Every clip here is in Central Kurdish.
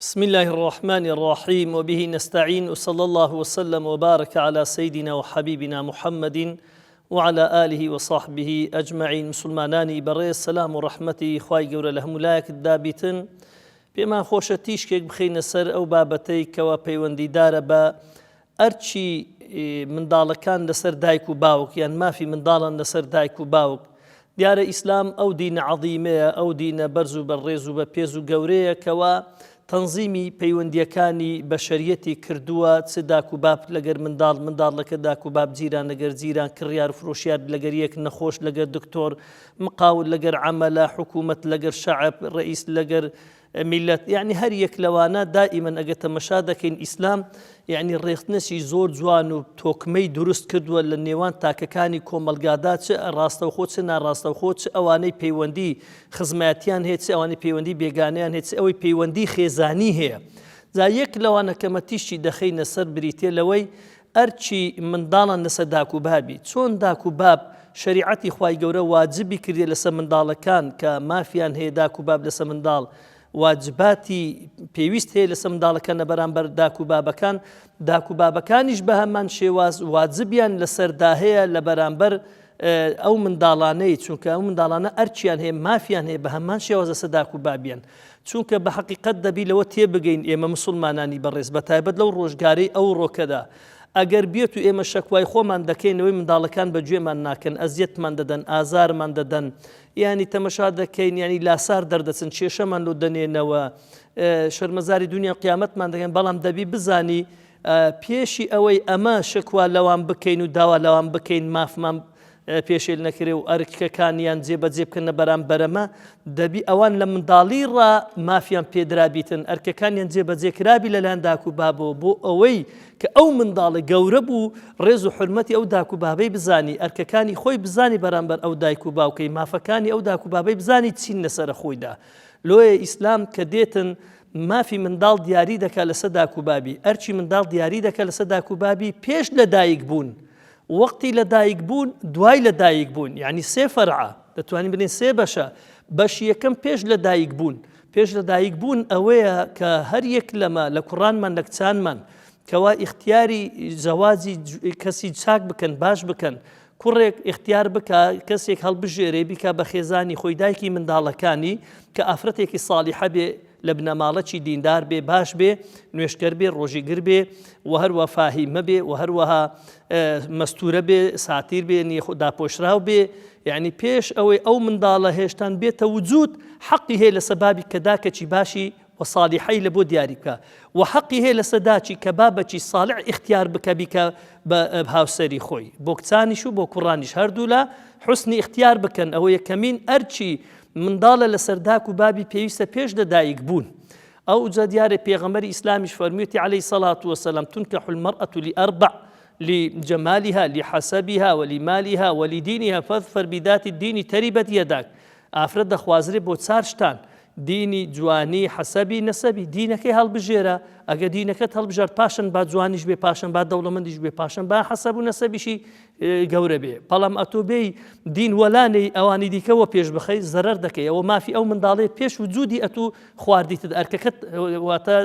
بسم الله الرحمن الرحيم وبه نستعين وصلى الله وسلم وبارك على سيدنا وحبيبنا محمد وعلى آله وصحبه أجمعين. مسلمانانی بەڕێز سەلام و ڕەحمەتی خوای گەورە لە هەموو لایەک دابیتن. پێمان خۆشە تیشکێک بخەینە سەر ئەو بابەتەی کەوا پەیوەندیدارە بە ئەرچی منداڵەکان لەسەر دایک و باوک یان مافی منداڵان لەسەر دایک و باوک. دیارە ئیسلام ئەو دینە عەظیمەیە، ئەو دینە بەرز و بەڕێز و بەپێز و گەورەیە کەوا تەنزیمی پەیوەندیەکانی بەشەریەتی کردووە، چ داک و باب لەگەر منداڵەکە داک و باب جیران لەگەر جیران، کڕیار فرۆشیار لەگەر یەک، نەخۆش لەگەر دکتۆر، مقاول لەگەر عەمەلە، حکوومەت لەگەر شەعب، ڕئیس لەگەر میلەت، یعنی هەر یەک لەوانە دائیمەن ئەگە تەمەشا دەکەین ئیسلام یعنی ڕێختنەسی زۆر جوان و تۆکمەی دروست کردووە لە نێوان تاکەکانی کۆمەلگادا، چ ڕاستەوخۆ چ ناڕاستەوخۆ، چ ئەوانەی پەیوەندی خزمەتیان هەیە، چ ئەوانەی پەیوەندی بێگانەیان هەیە، چ ئەوەی پەیوەندی خێزانی هەیە. جا یەک لەوانە کەمە تیشتی دەخەینە سەر بریتێ لەوەی ئەرچی منداڵان لەسەر داک و بابی، چۆن داک و باب شەریعەتی خوای گەورە واجبی کردێ لەسەر منداڵەکان کە مافیان هەیە داک و باب لەسەر منداڵ واجباتی پێویست هەیە لەسەر منداڵەکان لە بەرامبەر داک و بابەکان، داک و بابەکانیش بە هەمان شێواز واجبیان لەسەردا هەیە لە بەرامبەر ئەو منداڵانەی، چونکە ئەو منداڵانە ئەرچیان هەیە مافیان هەیە بە هەمان شێواز لەسەر داک و بابیان. چونکە بە حەقیقەت دەبی لەوە تێبگەین ئێمە مسلمانانی بەڕێز بەتایبەت لەو ڕۆژگارەی ئەو ڕۆکەدا ئەگەر بێت و ئێمە شەکوای خۆمان دەکەینەوەی منداڵەکان بەگوێمان ناکەن، ئەزیەتمان دەدەن، ئازارمان دەدەن، ینی تەمەشا دەکەین، ینی لاسار دەردەچن، کێشەمان لۆ دەنێنەوە، شەرمەزاری دنیا قیامەتمان دەکەن. بەڵام دەبی بزانی پێشی ئەوەی ئەمە شەکوا لەوان بکەین و داوا لەوان بکەین مافمان پێشێل نەکرێ و ئەرکەکانیان جێبەجێ بکەنە بەرامبەرەمە، دەبی ئەوان لە منداڵی ڕا مافیان پێدرابیتن، ئەرکەکانیان جێبەجێ کرابی لەلایەن داک و بابەوە، بۆ ئەوەی کە ئەو منداڵی گەورە بوو ڕێز و حرمەتی ئەو داک و بابەی بزانی، ئەرکەکانی خۆی بزانی بەرامبەر ئەو دایک و باوکەی، مافەکانی ئەو داک و بابەی بزانی چین لەسەر خۆیدا. لۆیە ئیسلام کە دێتن مافی منداڵ دیاری دەکات لەسەر داک و بابی، ئەرچی منداڵ دیاری دەکات لەسەر داک و بابی پێش لە دایک بوون، وەقتی لە دایک بوون، دوای لە دایک بوون، یعنی سێ فەرعە دەتوانین بنین سێ بەشە. بەشی یەکەم پێش لە دایک بوون. پێش لە دایک بوون ئەوەیە کە هەر یەک لەمە لە کوڕانمان لە کچانمان کەوا ئیختیاری زەواجی کەسی چاک بکەن، باش بکەن، کوڕێک ئیختیار بکە کەسێک هەڵبژێرێ بیکە بە خێزانی خۆی، دایکی منداڵەکانی کە ئافرەتێکی ساڵیحە بێ، لە بنەماڵەکی دیندار بێ، باش بێ، نوێشکەر بێ، ڕۆژیگر بێ، و هەروە فاهیمە بێ، و هەروەها مەستورە بێ، ساتیر بێ، داپۆشراو بێ. یعنی پێش ئەوەی ئەو منداڵە هێشتان بێتە وجود، حەقی هەیە لە سەبابی کە داکەچی باشی و صالحی لە بۆ دیاری بکە، و حەقی هەیە لە سەداچی کە بابەکی صالح اختیار بکە بیکە بە هاوسەری خۆی، بۆ کچانیش و بۆ کوڕانیش هەردوو لە حوسنی اختیار بکەن. ئەوە یەکەمین ئەرچی منداڵە لەسەر داک و بابی پێویستە پێش لە دایک بوون. ئەو جا دیارە پێغەمبەری ئیسلامیش فەرموویەتی عەلەیهی سەڵات وەسەلام تونکەحو المەرئەة لأربع لجمالها لحسبها ولمالها ولدينها فاظفر بذات الدين تربت يداك. ئافرەت دەخوازرێ بۆ چار شتان: دینی، جوانی، حەسەبی، نەسەبی. دینەکەی هەڵبژێرە، ئەگە دینەکەت هەڵبژێر پاشان با جوانیش بێ، پاشان با دەوڵەمەندیش بێ، پاشان با حەسەب و نەسەبیشی گەورە بێ. بەڵام ئەتۆ بێی دین وەلانەی ئەوانی دیکەوە پێش بخەی زەرەر دەکەی، ئەوە مافی ئەو منداڵەیە پێش وجودی ئەتوو خواردیتت، ئەرکەکەت واتە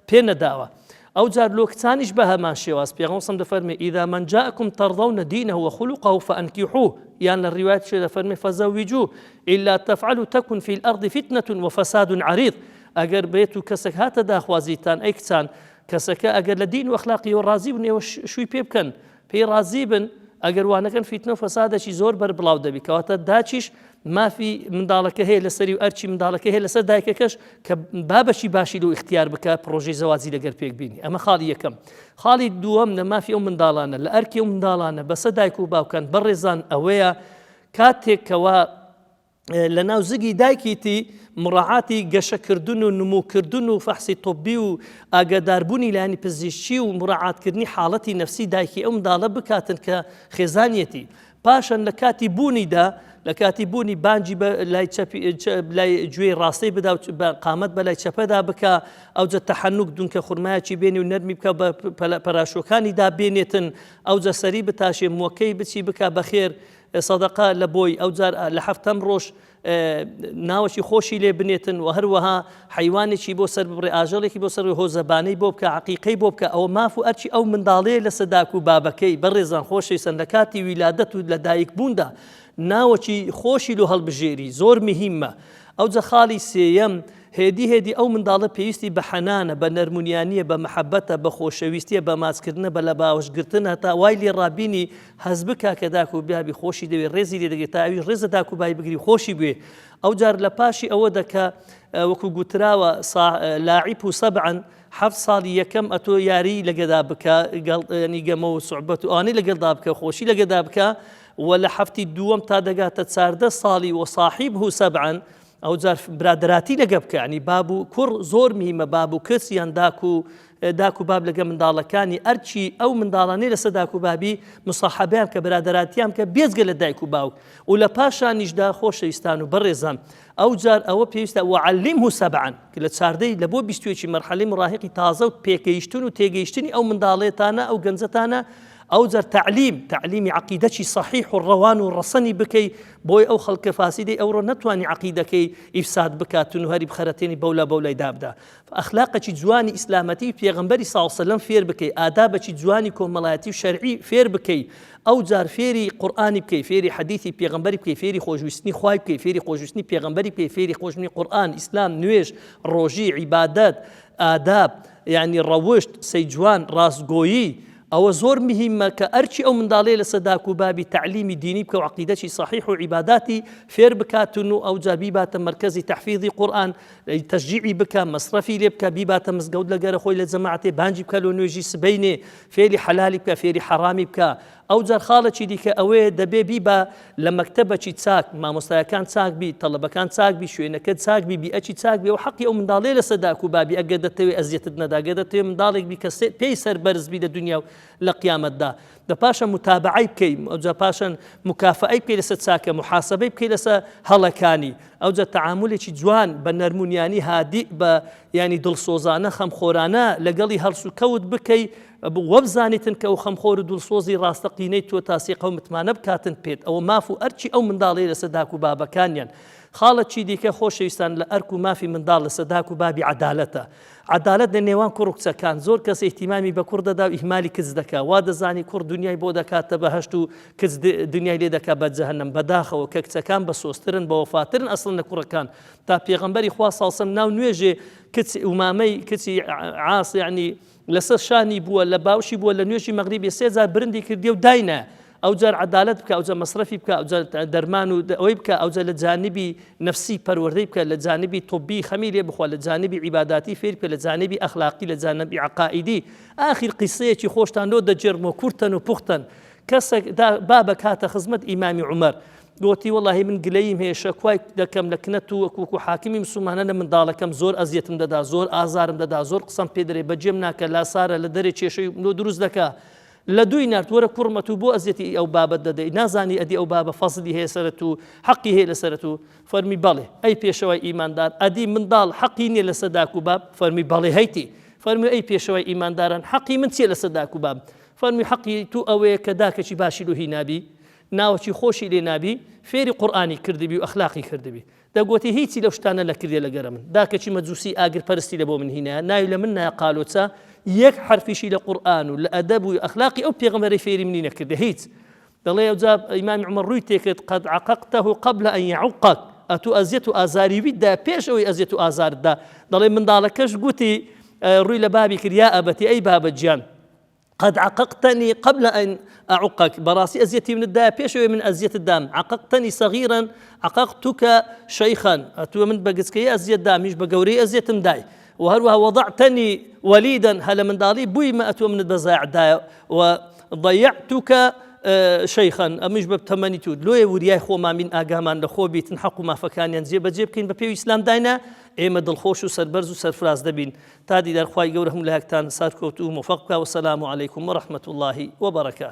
پێ نەداوە. ئەو جار لۆ کچانیش بە هەمان شێواز پێغەمبەر سەڵلەڵاهو عەلەیهی وسەلەم دەفەرمێ ئیذا من جاءكم ترضون دينه وخلقه فأنكحوه، یان لە ڕیوایەت شێ دەفەرمێ فزوجوه إلا تفعلوا تكن في الأرض فتنة وفساد عريض. ئەگەر بێت و کەسێک هاتە داخوازیتان، ئەی کچان، کەسەکە ئەگەر لە دین و ئەخلاقی و ڕازی بن، ئێوە شووی پێ بکەن، پێی ڕازی بن، ئەگەر وانەکەن فیتنە و فەسادێکی زۆر بەربڵاو دەبی، کەواتە داچیش مافی منداڵەکە هەیە لەسەری و ئەرچی منداڵەکە هەیە لەسەر دایکەکەش کە بابەشی باشی لۆ اختیار بکە پرۆژەی زەواجی لەگەر پێک بینی. ئەمە خاڵی یەکەم. خاڵی دووەم لە مافی ئەو منداڵانە، لە ئەرکی ئەو منداڵانە بەسەر دایک و باوکان بەڕێزان ئەوەیە کاتێکەوە لە ناو زگی دایکیتی مڕاعاتی گەشەکردن و نموکردن و فەحسی طبی و ئاگاداربوونی لایەنی پزیشکی و مڕاعاتکردنی حاڵەتی نەفسی دایکی ئەو منداڵە بکاتن کە خێزانیەتی. پاشان لە کاتی بوونیدا، لە کاتی بوونی بانجی لای گوێی ڕاستەی بدا و قامەت بە لای چەپەدا بکە، ئەوجە تەحەنوک دونکە خوڕمایەکی بێنی و نەرمی بکە بە پەراشۆکانی دابێنێتن، ئەوجە سەری بتاشێ، مووەکەی بچی بکە بەخێر، سەدەقە لە بۆی ئەو جار لە هەفتەم ڕۆژ ناوەکی خۆشی لێ بنێتن و هەروەها حیوانێکی بۆ سەر بڕێ ئاژەڵێکی بۆ سەر هۆزەبانەی بۆ بکە عەقیقەی بۆ بکە ئەوە ماف و ئەرچی ئەو منداڵەیە لە سەداک و بابەکەی بەڕێزان خۆشەویستن لە کاتی ویلادەت و لە دایک بووندا ناوەکی خۆشی لۆ هەڵبژێری زۆر مهمە. ئەو جە خاڵی سێیەم هێدی ئەو منداڵە پێویستی بە حەنانە بە نەرمونیانیە بە مەحەبەتە بە خۆشەویستیە بە ماچکردنە بە لە باوەشگرتن هەتا وای لێ ڕابینی حەز بکا کە داک و بیابی خۆشی دەوێت ڕێزی لێ دەگێت تا ئەویش ڕێزە داک و بای بگری خۆشی بوێ. ئەو جار لە پاشی ئەوە دەکە وەکو گوتراوە لاعیب و سەبعەن 7 ساڵی یەکەم ئەتۆ یاری لەگەدا بکە ینی گەمە و سوعبەت و ئانەی لەگەڵدا بکە خۆشی لەگەدا بکە و لە هەفتی دووەم تا دەگاتە 14 ساڵی و صاحیبه سەبعەن ئەو جار برادراتی لەگە بکە ینی باب و کوڕ زۆر میمە باب و کەسیان داک و باب لەگە منداڵەکانی ئەرچی ئەو منداڵانەی لەسەر داک و بابی مساحەبەیان کە برادراتیان کە بێزگە لە دایک و باوک و لە پاشانیشدا خۆشەویستان و بەڕێزان ئەو جار ئەوە پێویستە وعەلیمه سەبعەن کە لە چاردەی لە بۆ 22 مەرحەلەی مراهقی تازە و پێگەیشتن و تێگەیشتنی ئەو منداڵێتانە ئەو گەنجەتانە ئەو جار تعلیمی عقیدەکی صحیح و ڕەوان و ڕەسەنی بکەی بۆی ئەو خەڵکە فاسیدەی ئەوڕۆ نەتوانی عقیدەکەی ئیفساد بکاتن و هەری بخەرەتێنی بەولای دابدا. ئەخلاقەکی جوانی ئیسلامەتی پێغەمبەری صلی الله علیه و سلم فێر بکەی ئادابەکی جوانی کۆمەڵایەتی و شەرعی فێر بکەی ئەو جار فێری قورئانی بکەی فێری حەدیثی پێغەمبەری بکەی فێری خۆشویستنی خوای بکەی فێری خۆشویستنی پێغەمبەری بکەی فێری خۆشویستنی قورئان ئیسلام نوێژ ڕۆژی عیبادەت ئاداب یعنی ڕەوشت سەیجوان ڕاستگۆیی ئەوە زۆر مهمە کە ئەرچی ئەو منداڵەیە لە سەداک و بابی تعلیمی دینی بکە و عقیدەکی صحیح و عیباداتی فێر بکاتن و ئەو جار بیباتە مرکزی تحفیظی قورئان تشجیعی بکە مەصرفی لێ بکە بیباتە مزگەوت لەگەرە خۆی لە جەماعەتێ بانجی بکە لە نوێژی سبەینێ فێری حەلالی بکە فێری حەرامی بکە. ئەو جار خاڵەکی دیکە ئەوەیە دەبێ بیبە لە مەکتەبەکی چاک مامۆستایەکان چاک بی تەڵەبەکان چاک بی شوێنەکە چاک بی بیئەکی چاک بی و حەقی ئەو منداڵەیە لە سەداک و بابی ئەگەر دەتەوێت ئەزیەتت نەدا ئەگەر دەتەوێت منداڵێک بی کە پێی سەربەرز بی لە دنیا و لە قیامەتدا دەپاشە متابعەی بکەی ئەو جا پاشان مکافەئەی بکەی لەسەر چاکە محاسبەی بکەی لەسەر هەڵەکانی ئەو جا تەعاملێکی جوان بە نەرمونیانی هادی بە ینی دڵسۆزانە خەمخۆرانە لەگەڵی هەڵس و کەوت بکەی وەبزانیتن کە ئەو خەمخۆر و دڵسۆزی ڕاستەقینەی تۆ تاسیقە و متمانە بکاتن پێت ئەوە ماف و ئەرچی ئەو منداڵەیە لەسەر داک و بابەکانیان. خاڵەکی دیکە خۆشەویستان لە ئەرک و مافی منداڵ لەسەر داک و بابی عەدالەتە. عەدالەت لە نێوان کوڕ و کچەکان زۆر کەس ئیحتیمامی بە کوڕ دەدا و ئیهمالی کچ دەکا وا دەزانی کوڕ دنیای بۆ دەکاتە بەهەشت و کچ دنیای لێ دەکات بە جەهەنەم بەداخەوە کە کچەکان بە سۆسترن بە وەفاترن ئەسڵ لە کوڕەکان تا پێغەمبەری خوا صلی الله علیه و سلم ناو نوێژێ کچ ئومامەی کچی عاص یعنی لەسەر شانی بووە لە باوشی بووە لە نوێژی مەغریبی 3 جار برندی کردی و داینە ئەو جار عەدالەت بکە ئەو جار مەصرفی بکە ئەو جار دەرمان و ئەوەی بکە ئەو جار لە جانبی نفسی پەروەردەی بکە لە جانبی طبی خەمی لێ بخوا لە جانبی عیباداتی فێر بکە لە جانبی ئەخلاقی لە جانبی عەقائیدی. ئاخر قیسەیەکی خۆشتان لۆ دەجێڕم و کورتن و پوختن کەسێک بابە کاتە خزمەت ئیمامی عومەر گوتی وەڵاهی من گلەیم هەیە شەکوای دەکەم لە کنەت و وەکو حاکمی موسڵمانە لە منداڵەکەم زۆر ئەزیەتم دەدا زۆر ئازارم دەدا زۆر قسەم پێ دەرێ بەجێم ناکە لاسارە لە دەرێ کێشەی دروست دەکا لە دوی نارد وەرە کوڕمەت و بۆ ئەزیەتی ئەو بابەت دەدەی نازانی ئەدی ئەو بابە فەزلی هەیە سەرەت و حەقی هەیە لەسەرەت و فەرمی بەڵێ ئەی پێشەوای ئیماندار ئەدی منداڵ حەقی نییە لەسەر داک و باب فەرمی بەڵێ هەیتی فەرمی ئەی پێشەوای ئیمانداران حەقی من چییە لەسەر داک و باب فەرمی حەقی تو ئەوەیە کە داکەکی باشی لۆ هی نابی ناوەکی خۆشی لێ نابی فێری قورئانی کردبی و ئەخلاقی کردبی دەگوتی هیچی لەو شتانە لە کردێ لەگەرە من داکەچی مەجووسی ئاگر پەرستی لە بۆ من هینایە ناوی لە من نایە قالۆچە یەک حرفیشی لە قورئان و لە ئەدەب و ئەخلاقی ئەو پێغەمبەری فێری منی نەکردە هیچ دەڵێ ئەو جا ئیمامی عومەر ڕووی تێکرد قەد عەقەقتەه قبل ئەن یعوقەک ئەتو ئەزیەت و ئازاری ویتدا پێش ئەوەی ئەزیەت و ئازارتدا دەڵێ منداڵەکەش گوتی ڕووی لە بابی کرد یا ئەبەتی ئەی بابەت گیان قد عققتني قبل أن أعقك براسي أزيتي من الداء بيشوي من أزيت الدم عققتني صغيرا عققتك شيخا أتو من بقسكي أزيت دام مش بقوري أزيت مداي وهروها وضعتني وليدا هلا من دالي بوي ما أتو من البزاع داي وضيعتك شيخا مش بتمني تود لو يوريا خو ما من اقامان لخو بيتن حق ما فكان ينزي بجيب كين ببيو اسلام داينا ايمد الخوش وسربرز وسرفراز دبين تادي در خواي قورهم لهكتان ساركوتو مفقا والسلام عليكم ورحمه الله وبركاته.